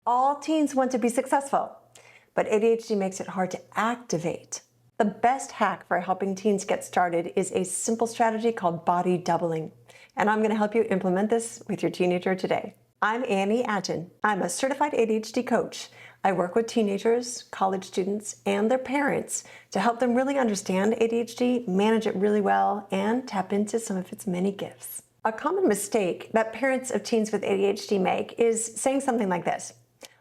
All teens want to be successful, but ADHD makes it hard to activate. The best hack for helping teens get started is a simple strategy called body doubling. And I'm going to help you implement this with your teenager today. I'm Annie Adjen. I'm a certified ADHD coach. I work with teenagers, college students, and their parents to help them really understand ADHD, manage it really well, and tap into some of its many gifts. A common mistake that parents of teens with ADHD make is saying something like this.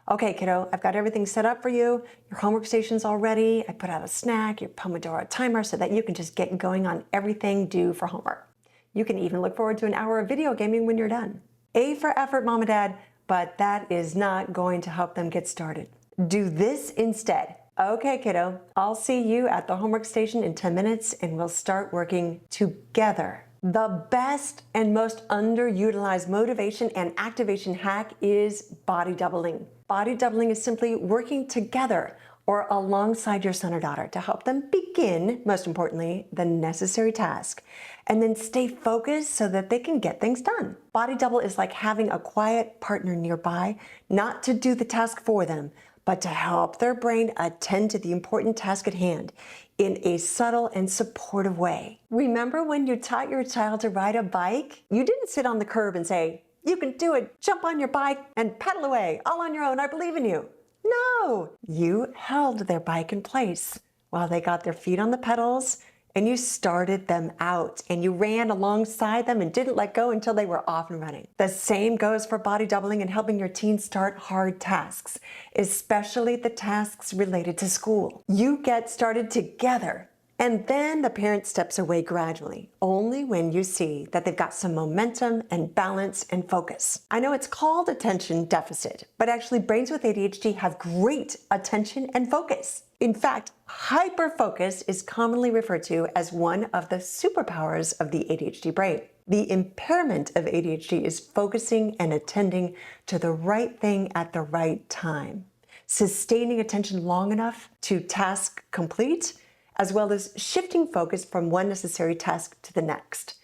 Okay, kiddo, I've got everything set up for you. Your homework station's all ready. I put out a snack, your Pomodoro timer so that you can just get going on everything due for homework. You can even look forward to an hour of video gaming when you're done. A for effort, mom and dad, but that is not going to help them get started. Do this instead. Okay, kiddo, I'll see you at the homework station in 10 minutes and we'll start working together. The best and most underutilized motivation and activation hack is body doubling. Body doubling is simply working together or alongside your son or daughter to help them begin, most importantly, the necessary task, and then stay focused so that they can get things done. Body double is like having a quiet partner nearby, not to do the task for them, but to help their brain attend to the important task at hand in a subtle and supportive way. Remember when you taught your child to ride a bike? You didn't sit on the curb and say, "You can do it, jump on your bike and pedal away, all on your own, I believe in you." No, you held their bike in place while they got their feet on the pedals and you started them out and you ran alongside them and didn't let go until they were off and running. The same goes for body doubling and helping your teens start hard tasks, especially the tasks related to school. You get started together and then the parent steps away gradually, only when you see that they've got some momentum and balance and focus. I know it's called attention deficit, but actually brains with ADHD have great attention and focus. In fact, hyperfocus is commonly referred to as one of the superpowers of the ADHD brain. The impairment of ADHD is focusing and attending to the right thing at the right time, sustaining attention long enough to task complete, as well as shifting focus from one necessary task to the next.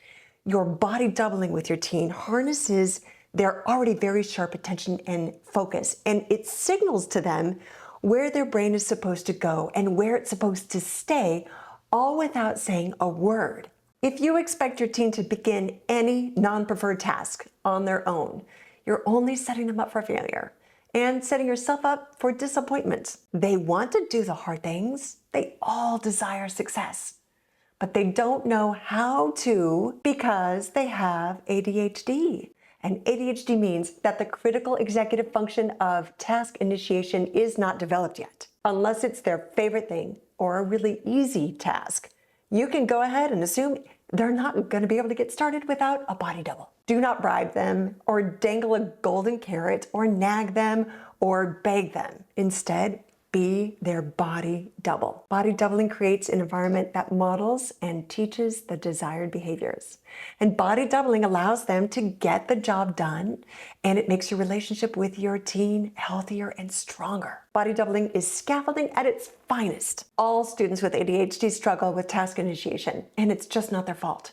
Your body doubling with your teen harnesses their already very sharp attention and focus, and it signals to them where their brain is supposed to go and where it's supposed to stay, all without saying a word. If you expect your teen to begin any non-preferred task on their own, you're only setting them up for failure and setting yourself up for disappointment. They want to do the hard things. They all desire success, but they don't know how to because they have ADHD. And ADHD means that the critical executive function of task initiation is not developed yet. Unless it's their favorite thing or a really easy task, you can go ahead and assume they're not going to be able to get started without a body double. Do not bribe them or dangle a golden carrot or nag them or beg them. Instead, be their body double. Body doubling creates an environment that models and teaches the desired behaviors. And body doubling allows them to get the job done, and it makes your relationship with your teen healthier and stronger. Body doubling is scaffolding at its finest. All students with ADHD struggle with task initiation, and it's just not their fault.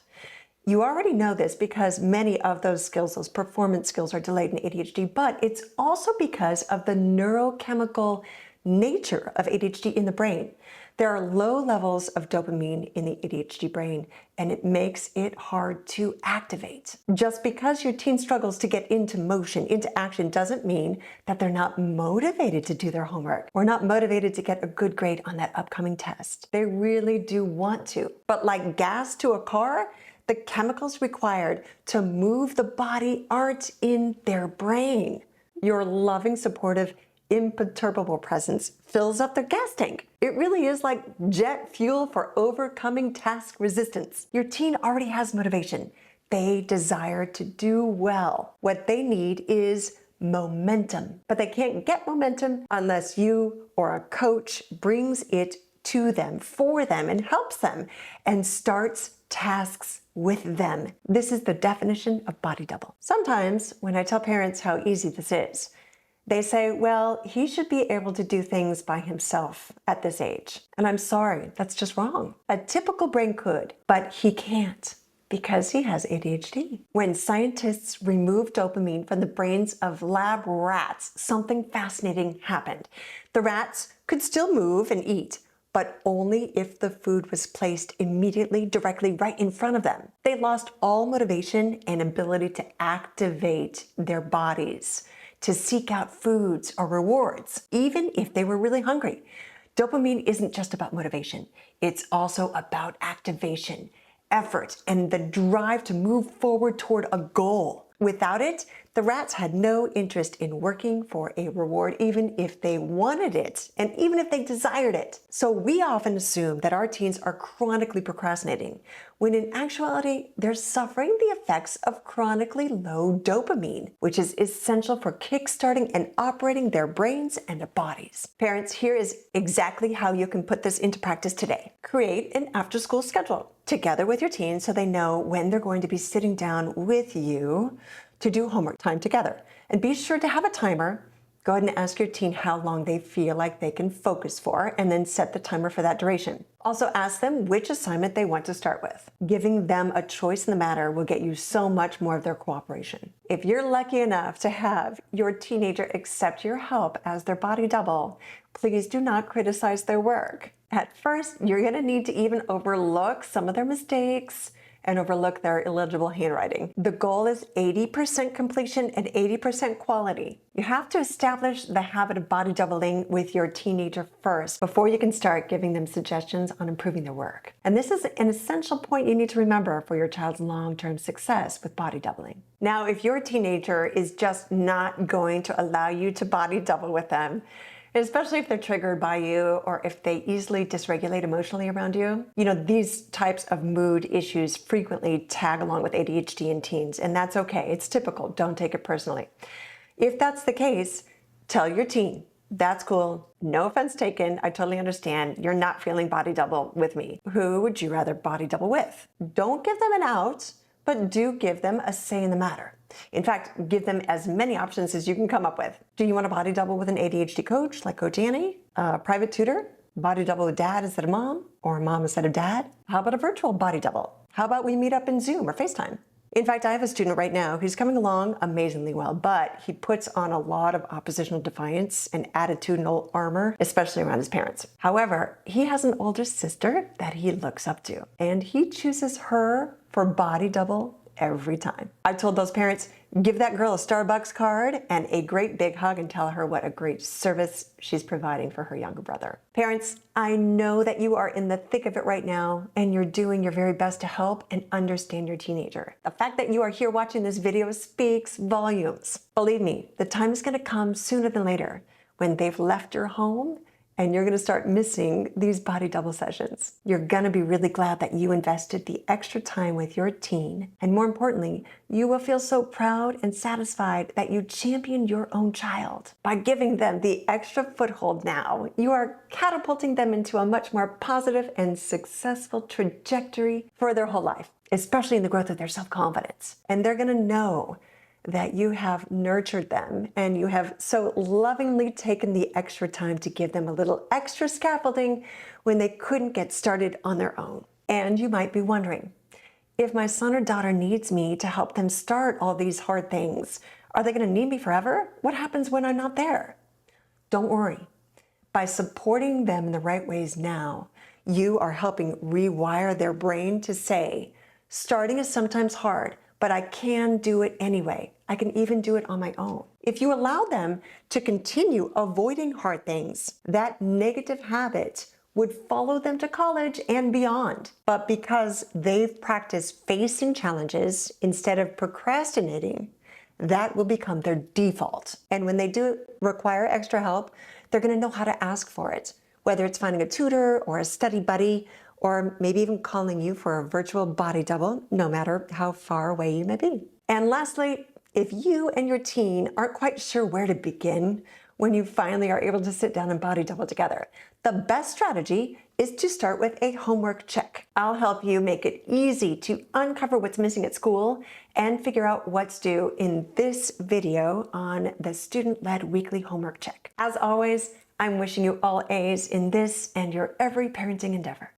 You already know this because many of those skills, those performance skills, are delayed in ADHD, but it's also because of the neurochemical nature of ADHD in the brain. There are low levels of dopamine in the ADHD brain, and it makes it hard to activate. Just because your teen struggles to get into motion, into action, doesn't mean that they're not motivated to do their homework or not motivated to get a good grade on that upcoming test. They really do want to. But like gas to a car, the chemicals required to move the body aren't in their brain. Your loving, supportive, imperturbable presence fills up their gas tank. It really is like jet fuel for overcoming task resistance. Your teen already has motivation. They desire to do well. What they need is momentum, but they can't get momentum unless you or a coach brings it to them, for them, and helps them and starts tasks with them. This is the definition of body double. Sometimes when I tell parents how easy this is, they say, well, he should be able to do things by himself at this age. And I'm sorry, that's just wrong. A typical brain could, but he can't. Because he has ADHD. When scientists removed dopamine from the brains of lab rats, something fascinating happened. The rats could still move and eat, but only if the food was placed immediately, directly right in front of them. They lost all motivation and ability to activate their bodies, to seek out foods or rewards, even if they were really hungry. Dopamine isn't just about motivation. It's also about activation, effort, and the drive to move forward toward a goal. Without it, the rats had no interest in working for a reward, even if they wanted it, and even if they desired it. So we often assume that our teens are chronically procrastinating, when in actuality, they're suffering the effects of chronically low dopamine, which is essential for kickstarting and operating their brains and their bodies. Parents, here is exactly how you can put this into practice today. Create an after-school schedule together with your teens so they know when they're going to be sitting down with you to do homework time together. And be sure to have a timer. Go ahead and ask your teen how long they feel like they can focus for, and then set the timer for that duration. Also ask them which assignment they want to start with. Giving them a choice in the matter will get you so much more of their cooperation. If you're lucky enough to have your teenager accept your help as their body double, please do not criticize their work. At first, you're going to need to even overlook some of their mistakes and overlook their illegible handwriting. The goal is 80% completion and 80% quality. You have to establish the habit of body doubling with your teenager first before you can start giving them suggestions on improving their work. And this is an essential point you need to remember for your child's long-term success with body doubling. Now, if your teenager is just not going to allow you to body double with them, especially if they're triggered by you or if they easily dysregulate emotionally around you. You know, these types of mood issues frequently tag along with ADHD in teens, and that's okay. It's typical. Don't take it personally. If that's the case, tell your teen, that's cool. No offense taken. I totally understand. You're not feeling body double with me. Who would you rather body double with? Don't give them an out, but do give them a say in the matter. In fact, give them as many options as you can come up with. Do you want to body double with an ADHD coach like Coach Annie? A private tutor? Body double with dad instead of mom? Or mom instead of dad? How about a virtual body double? How about we meet up in Zoom or FaceTime? In fact, I have a student right now who's coming along amazingly well, but he puts on a lot of oppositional defiance and attitudinal armor, especially around his parents. However, he has an older sister that he looks up to, and he chooses her for body double every time. I told those parents, give that girl a Starbucks card and a great big hug and tell her what a great service she's providing for her younger brother. Parents, I know that you are in the thick of it right now and you're doing your very best to help and understand your teenager. The fact that you are here watching this video speaks volumes. Believe me, the time is going to come sooner than later when they've left your home and you're going to start missing these body double sessions. You're going to be really glad that you invested the extra time with your teen. And more importantly, you will feel so proud and satisfied that you championed your own child. By giving them the extra foothold now, you are catapulting them into a much more positive and successful trajectory for their whole life, especially in the growth of their self-confidence. And they're going to know that you have nurtured them and you have so lovingly taken the extra time to give them a little extra scaffolding when they couldn't get started on their own. And you might be wondering, if my son or daughter needs me to help them start all these hard things, are they going to need me forever? What happens when I'm not there? Don't worry. By supporting them in the right ways now, you are helping rewire their brain to say, starting is sometimes hard, but I can do it anyway. I can even do it on my own. If you allow them to continue avoiding hard things, that negative habit would follow them to college and beyond. But because they've practiced facing challenges instead of procrastinating, that will become their default. And when they do require extra help, they're going to know how to ask for it, whether it's finding a tutor or a study buddy, or maybe even calling you for a virtual body double, no matter how far away you may be. And lastly, if you and your teen aren't quite sure where to begin when you finally are able to sit down and body double together, the best strategy is to start with a homework check. I'll help you make it easy to uncover what's missing at school and figure out what's due in this video on the student-led weekly homework check. As always, I'm wishing you all A's in this and your every parenting endeavor.